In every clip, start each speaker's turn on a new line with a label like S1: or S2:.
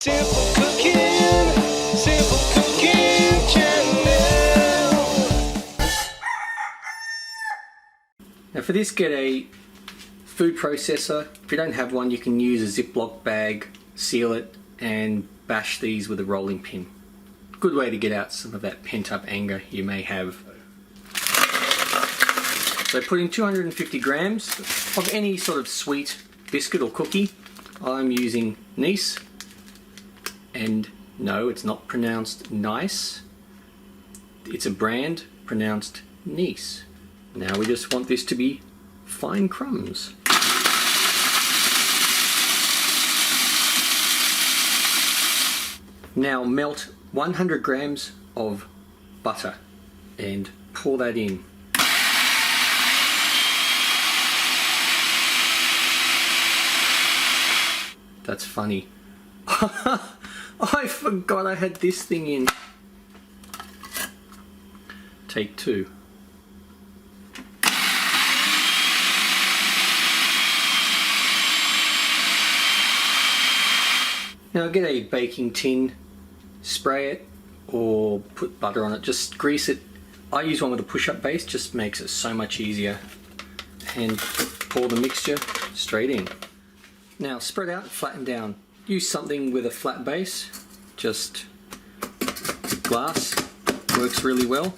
S1: Simple cooking, simple cooking channel.
S2: Now for this, get a food processor. If you don't have one, you can use a Ziploc bag, seal it, and bash these with a rolling pin. Good way to get out some of that pent-up anger you may have. So put in 250 grams of any sort of sweet biscuit or cookie. I'm using Nice, and no, it's not pronounced nice. It's a brand pronounced Nice. Now we just want this to be fine crumbs. Now melt 100 grams of butter and pour that in. That's funny. I forgot I had this thing in. Take two. Now get a baking tin, spray it or put butter on it, just grease it. I use one with a push-up base, just makes it so much easier. And pour the mixture straight in. Now spread out and flatten down. Use something with a flat base, just glass, works really well.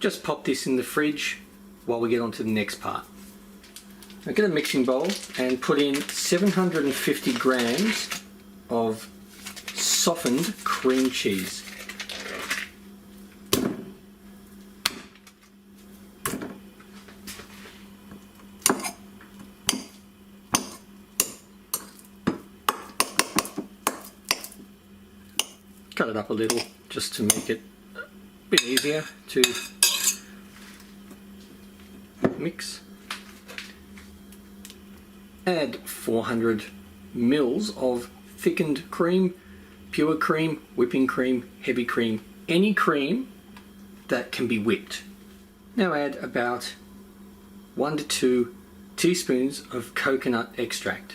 S2: Just pop this in the fridge while we get on to the next part. Now get a mixing bowl and put in 750 grams of softened cream cheese. Cut it up a little just to make it a bit easier to mix. Add 400 mils of thickened cream, pure cream, whipping cream, heavy cream, any cream that can be whipped. Now add about 1 to 2 teaspoons of coconut extract.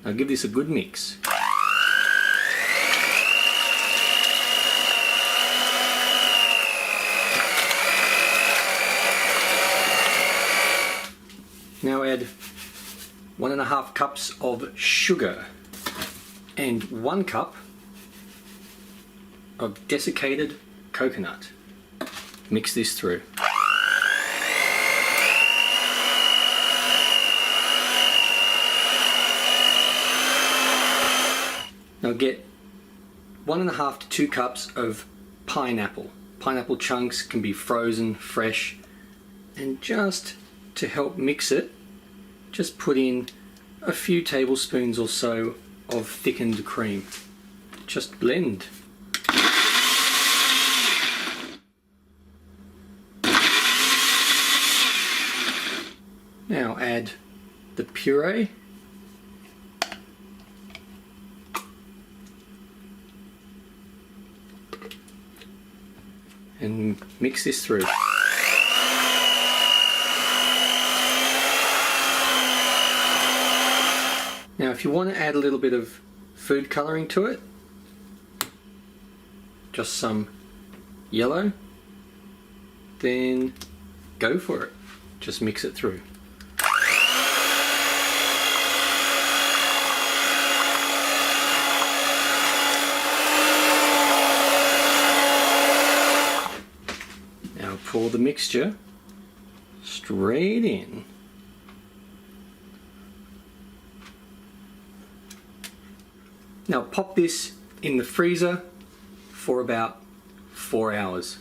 S2: Now give this a good mix. Now add 1.5 cups of sugar and 1 cup of desiccated coconut. Mix this through. Now get 1.5 to 2 cups of pineapple. Pineapple chunks can be frozen, fresh, and just to help mix it, just put in a few tablespoons or so of thickened cream. Just blend. Now add the puree. And mix this through. Now if you want to add a little bit of food colouring to it, just some yellow, then go for it. Just mix it through. Now pour the mixture straight in. Now pop this in the freezer for about 4 hours.